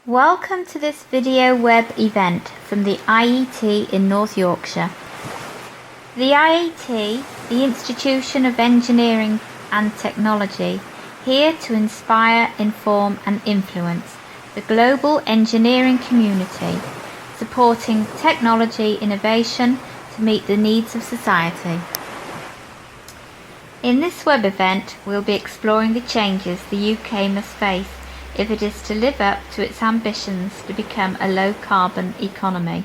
Welcome to this video web event from the IET in North Yorkshire. The IET, the Institution of Engineering and Technology, here to inspire, inform and influence the global engineering community, supporting technology innovation to meet the needs of society. In this web event, we'll be exploring the changes the UK must face if it is to live up to its ambitions to become a low-carbon economy.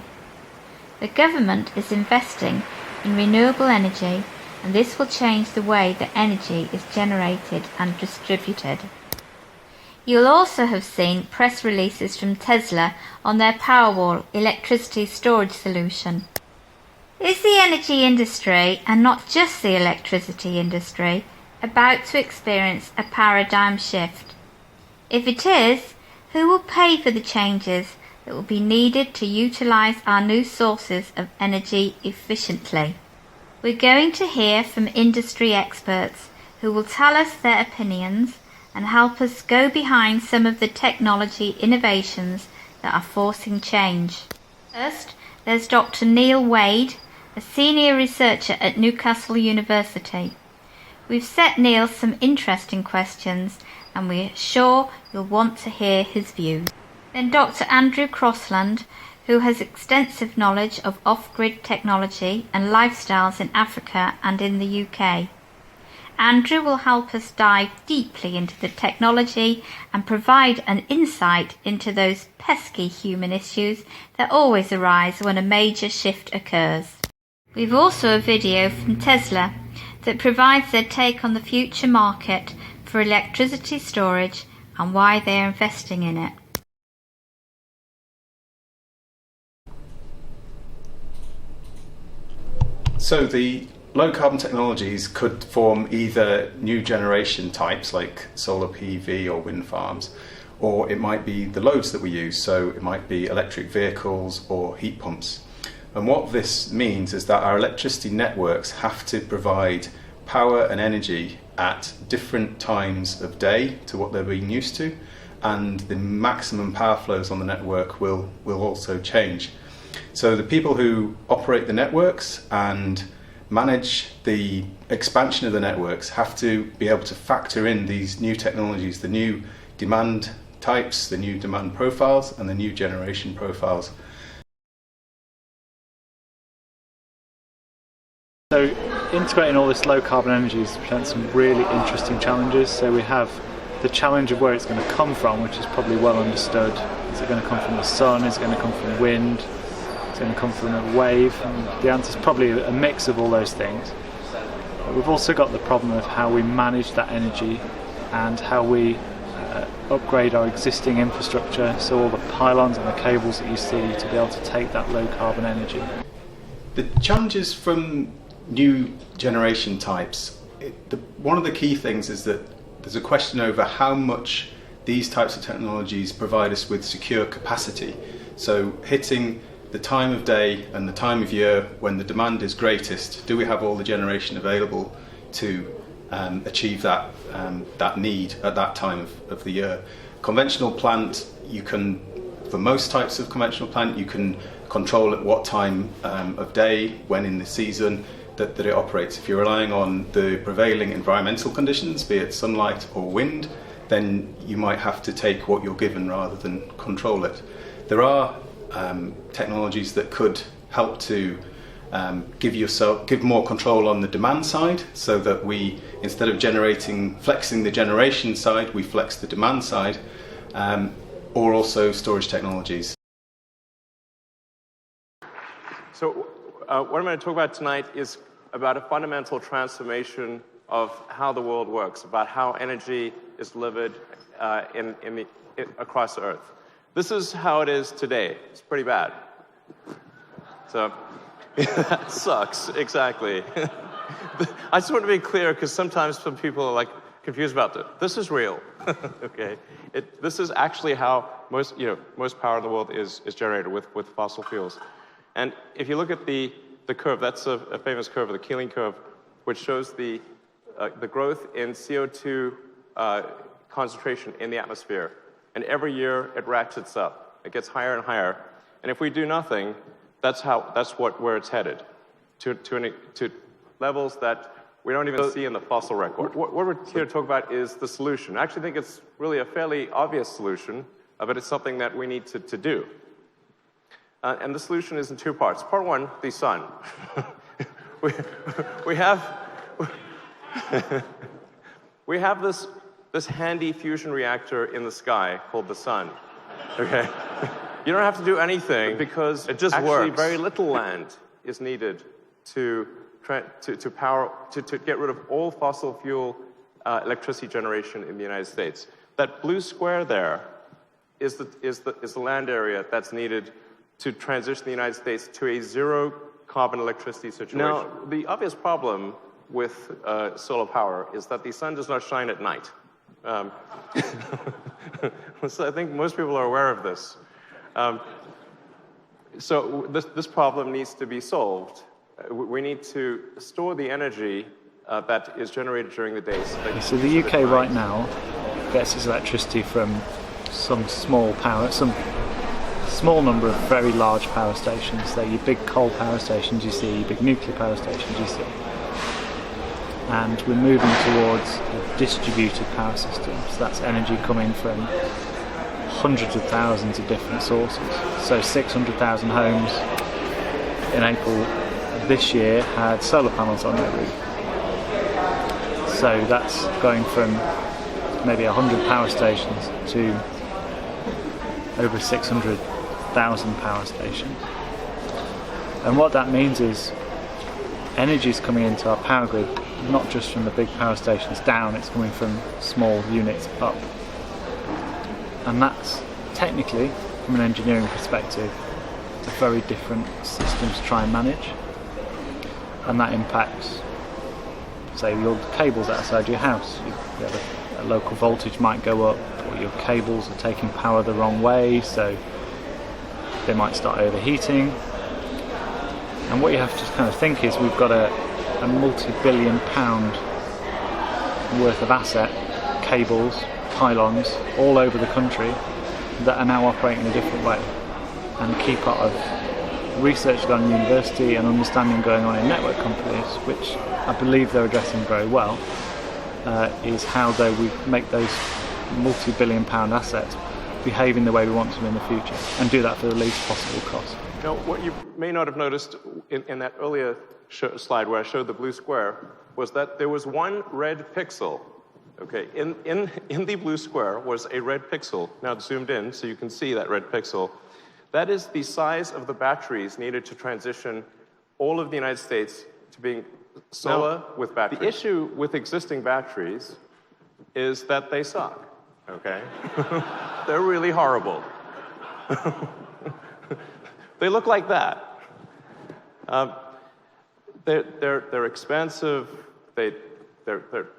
The government is investing in renewable energy, and this will change the way that energy is generated and distributed. You'll also have seen press releases from Tesla on their Powerwall electricity storage solution. Is the energy industry, and not just the electricity industry, about to experience a paradigm shift? If it is, who will pay for the changes that will be needed to utilise our new sources of energy efficiently? We're going to hear from industry experts who will tell us their opinions and help us go behind some of the technology innovations that are forcing change. First, there's Dr. Neil Wade, a senior researcher at Newcastle University. We've set Neil some interesting questions, and we're sure you'll want to hear his views. Then Dr. Andrew Crossland, who has extensive knowledge of off-grid technology and lifestyles in Africa and in the UK. Andrew will help us dive deeply into the technology and provide an insight into those pesky human issues that always arise when a major shift occurs. We've also a video from Tesla that provides their take on the future market for electricity storage and why they are investing in it. So the low carbon technologies could form either new generation types like solar PV or wind farms, or it might be the loads that we use, so it might be electric vehicles or heat pumps. And what this means is that our electricity networks have to provide power and energy at different times of day to what they're being used to, and the maximum power flows on the network will also change. So the people who operate the networks and manage the expansion of the networks have to be able to factor in these new technologies, the new demand types, the new demand profiles and the new generation profiles. So integrating all this low carbon energy presents some really interesting challenges. So we have the challenge of where it's going to come from, which is probably well understood. Is it going to come from the sun? Is it going to come from wind? Is it going to come from a wave? And the answer is probably a mix of all those things. But we've also got the problem of how we manage that energy and how we upgrade our existing infrastructure, so all the pylons and the cables that you see to be able to take that low carbon energy. The challenges from new generation types, one of the key things is that there's a question over how much these types of technologies provide us with secure capacity. So hitting the time of day and the time of year when the demand is greatest, do we have all the generation available to achieve that need at that time of the year? Conventional plant, you can, for most types of conventional plant, you can control at what time of day, when in the season that it operates. If you're relying on the prevailing environmental conditions, be it sunlight or wind, then you might have to take what you're given rather than control it. There are technologies that could help to give more control on the demand side, so that we, instead of flexing the generation side, we flex the demand side, or also storage technologies. So what I'm going to talk about tonight is about a fundamental transformation of how the world works, about how energy is delivered across the Earth. This is how it is today. It's pretty bad. So that sucks, exactly. I just want to be clear, because sometimes some people are like confused about this. This is real, okay? This is actually how most power in the world is generated with fossil fuels. And if you look at the curve, that's a famous curve, the Keeling curve, which shows the growth in CO2 concentration in the atmosphere. And every year it ratchets up. It gets higher and higher. And if we do nothing, that's where it's headed, to levels that we don't even see in the fossil record. What we're here to talk about is the solution. I actually think it's really a fairly obvious solution, but it's something that we need to do. And the solution is in two parts. Part one, the sun. we have this handy fusion reactor in the sky called the sun. Okay, you don't have to do anything because it just actually works. Very little land is needed to get rid of all fossil fuel electricity generation in the United States. That blue square there is the land area that's needed to transition the United States to a zero carbon electricity situation. Now, the obvious problem with solar power is that the sun does not shine at night. So I think most people are aware of this. So this problem needs to be solved. We need to store the energy that is generated during the day. So the UK right now gets its electricity from some small number of very large power stations. They're your big coal power stations you see, your big nuclear power stations you see. And we're moving towards a distributed power system. So that's energy coming from hundreds of thousands of different sources. So 600,000 homes in April this year had solar panels on their roof. So that's going from maybe 100 power stations to over 600,000 power stations. And what that means is energy is coming into our power grid not just from the big power stations down, it's coming from small units up. And that's technically, from an engineering perspective, a very different system to try and manage. And that impacts, say, your cables outside your house. You have a local voltage might go up, or your cables are taking power the wrong way, so they might start overheating. And what you have to kind of think is we've got a multi-billion pound worth of asset, cables, pylons, all over the country that are now operating in a different way. And a key part of research done in university and understanding going on in network companies, which I believe they're addressing very well, is how we make those multi-billion pound assets behave in the way we want them in the future, and do that for the least possible cost. Now, what you may not have noticed in that earlier slide where I showed the blue square was that there was one red pixel. Okay, in the blue square was a red pixel. Now it's zoomed in so you can see that red pixel. That is the size of the batteries needed to transition all of the United States to being solar with batteries. The issue with existing batteries is that they suck, okay? They're really horrible. They look like that. They're expensive, they're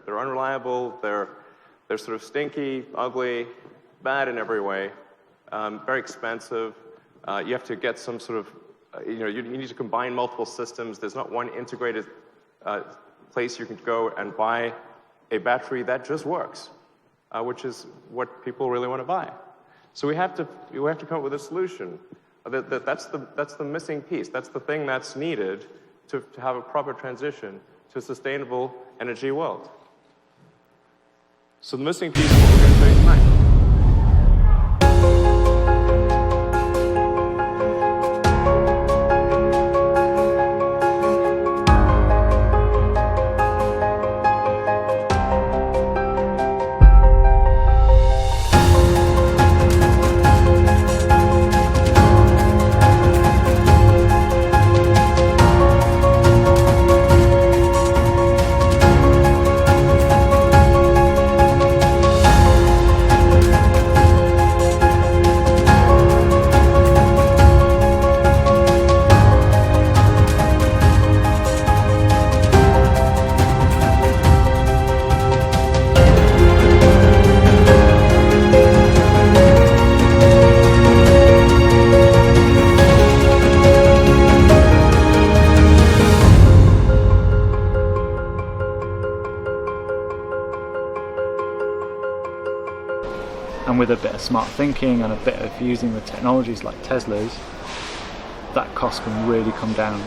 unreliable, they're sort of stinky, ugly, bad in every way, very expensive. You have to get some sort of, you need to combine multiple systems. There's not one integrated place you can go and buy a battery that just works, which is what people really want to buy. So we have to come up with a solution. That's the missing piece. That's the thing that's needed to have a proper transition to a sustainable energy world. So the missing piece is what we're going to do tonight. of smart thinking and a bit of using the technologies like Tesla's, that cost can really come down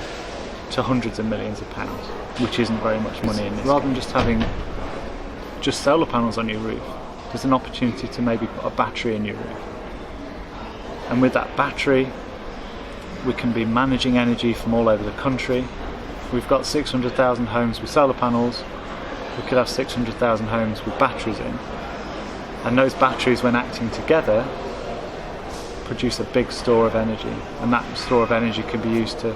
to hundreds of millions of pounds, which isn't very much money in this. Rather than just having just solar panels on your roof, there's an opportunity to maybe put a battery in your roof. And with that battery, we can be managing energy from all over the country. We've got 600,000 homes with solar panels. We could have 600,000 homes with batteries in. And those batteries, when acting together, produce a big store of energy. And that store of energy can be used to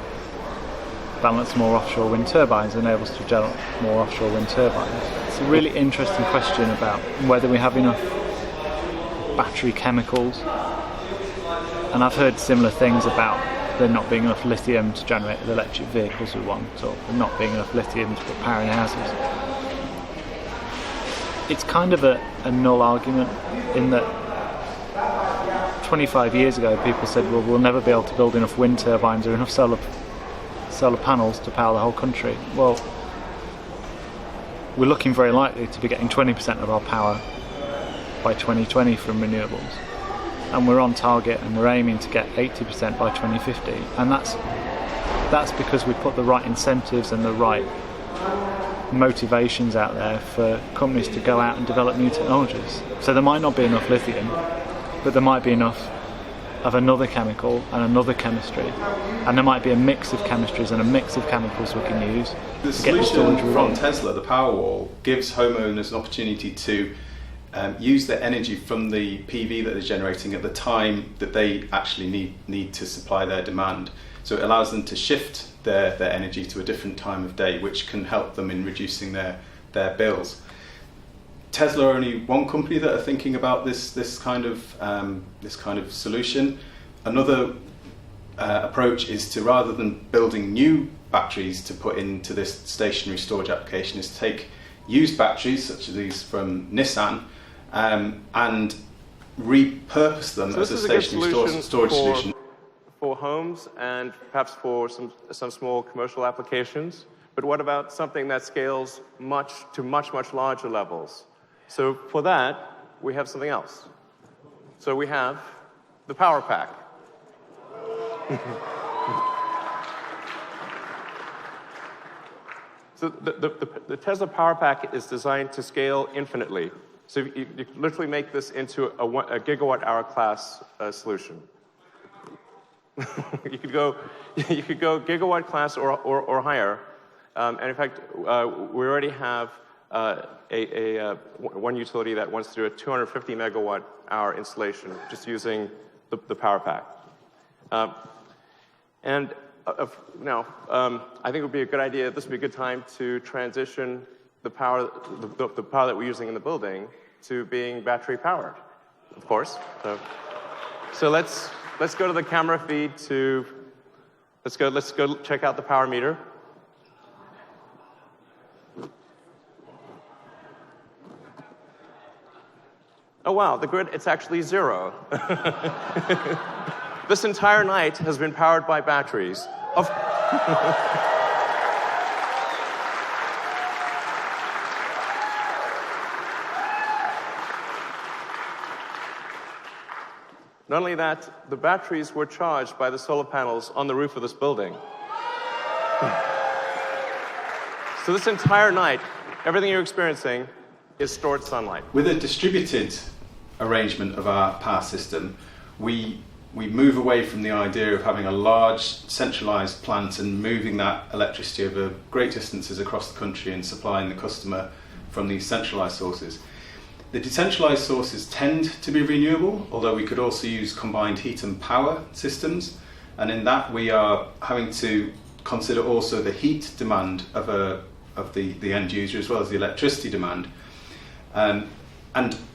balance more offshore wind turbines, enable us to generate more offshore wind turbines. It's a really interesting question about whether we have enough battery chemicals. And I've heard similar things about there not being enough lithium to generate the electric vehicles we want, or there not being enough lithium to put power in houses. It's kind of a null argument in that 25 years ago people said, well, we'll never be able to build enough wind turbines or enough solar panels to power the whole country. Well, we're looking very likely to be getting 20% of our power by 2020 from renewables. And we're on target and we're aiming to get 80% by 2050. And that's because we put the right incentives and the right motivations out there for companies to go out and develop new technologies. So there might not be enough lithium, but there might be enough of another chemical and another chemistry, and there might be a mix of chemistries and a mix of chemicals we can use. The solution from Tesla, the Powerwall, gives homeowners an opportunity to use their energy from the PV that they're generating at the time that they actually need to supply their demand. So it allows them to shift their energy to a different time of day, which can help them in reducing their bills. Tesla are only one company that are thinking about this kind of solution. Another approach is to, rather than building new batteries to put into this stationary storage application, is to take used batteries such as these from Nissan and repurpose them as a stationary storage solution for homes and perhaps for some small commercial applications. But what about something that scales to much larger levels? So for that, we have something else. So we have the Power Pack. So the Tesla Power Pack is designed to scale infinitely. So you literally make this into a gigawatt-hour class solution. you could go gigawatt class or higher. And in fact, we already have one utility that wants to do a 250 megawatt hour installation just using the Power Pack. Now, I think it would be a good idea, this would be a good time to transition the power that we're using in the building to being battery powered, of course. So let's go to the camera feed let's go check out the power meter. Oh wow, the grid, it's actually 0. This entire night has been powered by batteries. Not only that, the batteries were charged by the solar panels on the roof of this building. So this entire night, everything you're experiencing is stored sunlight. With a distributed arrangement of our power system, we move away from the idea of having a large centralised plant and moving that electricity over great distances across the country and supplying the customer from these centralised sources. The decentralised sources tend to be renewable, although we could also use combined heat and power systems, and in that we are having to consider also the heat demand of the end user as well as the electricity demand. And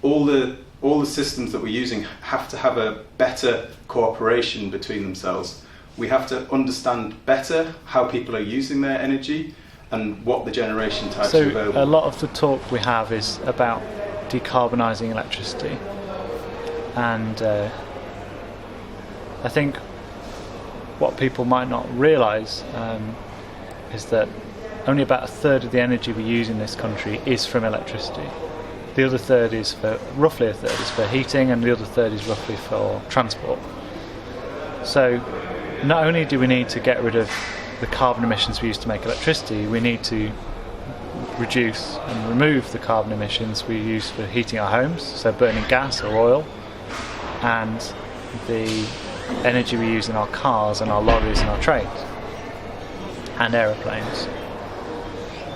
all the systems that we're using have to have a better cooperation between themselves. We have to understand better how people are using their energy and what the generation types are available. So a lot of the talk we have is about decarbonising electricity, and I think what people might not realise is that only about a third of the energy we use in this country is from electricity. The other third is roughly a third is for heating, and the other third is roughly for transport. So not only do we need to get rid of the carbon emissions we use to make electricity, we need to reduce and remove the carbon emissions we use for heating our homes, so burning gas or oil, and the energy we use in our cars and our lorries and our trains and aeroplanes.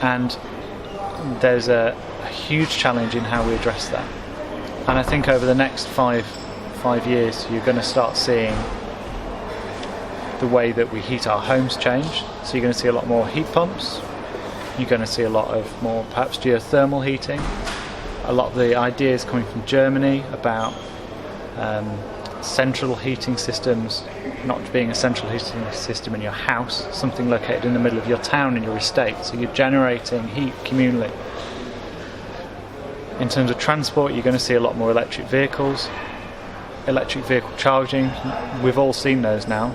And there's a huge challenge in how we address that. And I think over the next five years you're going to start seeing the way that we heat our homes change. So you're going to see a lot more heat pumps, you're going to see a lot of more perhaps geothermal heating, a lot of the ideas coming from Germany about central heating systems not being a central heating system in your house, something located in the middle of your town, in your estate, so you're generating heat communally. In terms of transport, you're going to see a lot more electric vehicles, electric vehicle charging, we've all seen those now.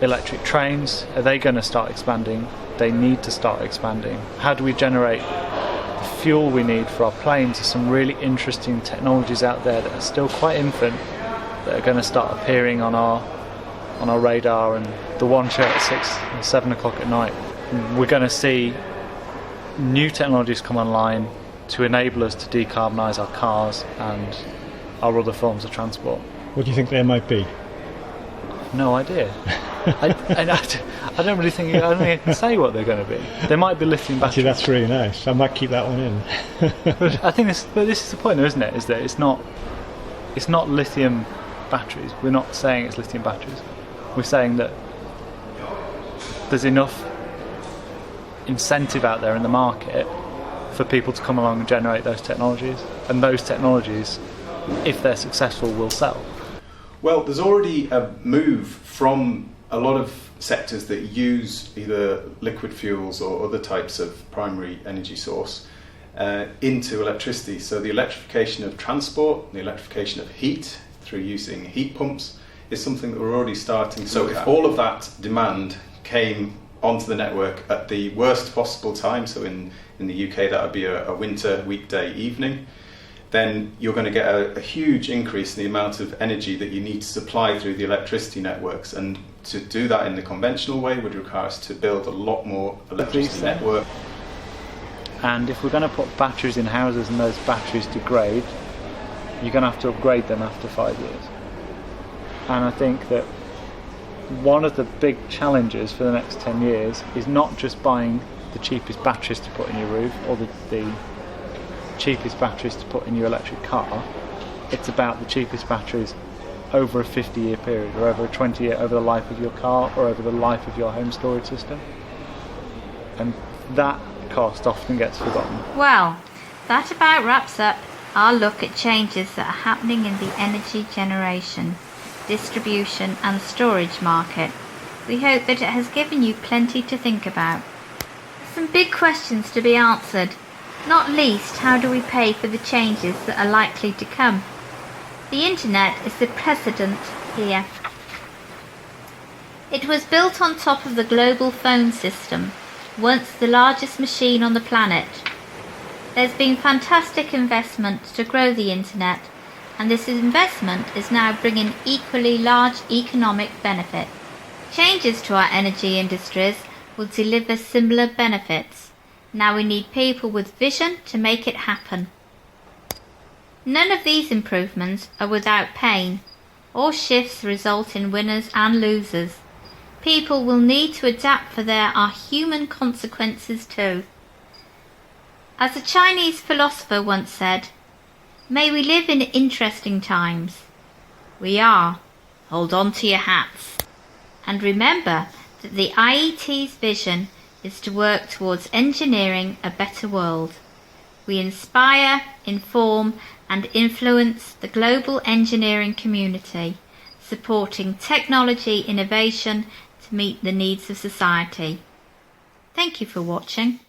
Electric trains, are they going to start expanding? They need to start expanding. How do we generate the fuel we need for our planes? There's some really interesting technologies out there that are still quite infant that are going to start appearing on our radar, and the one show at 6 or 7 o'clock at night. We're going to see new technologies come online to enable us to decarbonise our cars and our other forms of transport. What do you think they might be? No idea. I don't really think I can say what they're going to be. They might be lithium batteries. Actually, that's really nice. I might keep that one in. But I think this is the point, though, isn't it? Is that it's not lithium batteries. We're not saying it's lithium batteries. We're saying that there's enough incentive out there in the market for people to come along and generate those technologies, and those technologies, if they're successful, will sell. Well, there's already a move from a lot of sectors that use either liquid fuels or other types of primary energy source into electricity. So the electrification of transport, the electrification of heat through using heat pumps is something that we're already starting to look at. If all of that demand came onto the network at the worst possible time, so in the UK that would be a winter weekday evening, then you're going to get a huge increase in the amount of energy that you need to supply through the electricity networks. And to do that in the conventional way would require us to build a lot more electricity network. And if we're going to put batteries in houses and those batteries degrade, you're going to have to upgrade them after 5 years. And I think that one of the big challenges for the next 10 years is not just buying the cheapest batteries to put in your roof or the cheapest batteries to put in your electric car. It's about the cheapest batteries over a 50-year period, or over a 20-year, over the life of your car, or over the life of your home storage system. And that cost often gets forgotten. Well, that about wraps up our look at changes that are happening in the energy generation, distribution and storage market. We hope that it has given you plenty to think about. Some big questions to be answered. Not least, how do we pay for the changes that are likely to come? The internet is the precedent here. It was built on top of the global phone system, once the largest machine on the planet. There's been fantastic investment to grow the internet, and this investment is now bringing equally large economic benefit. Changes to our energy industries will deliver similar benefits. Now we need people with vision to make it happen. None of these improvements are without pain. All shifts result in winners and losers. People will need to adapt, for there are human consequences too. As a Chinese philosopher once said, "May we live in interesting times." We are. Hold on to your hats. And remember that the IET's vision is to work towards engineering a better world. We inspire, inform and influence the global engineering community, supporting technology innovation to meet the needs of society. Thank you for watching.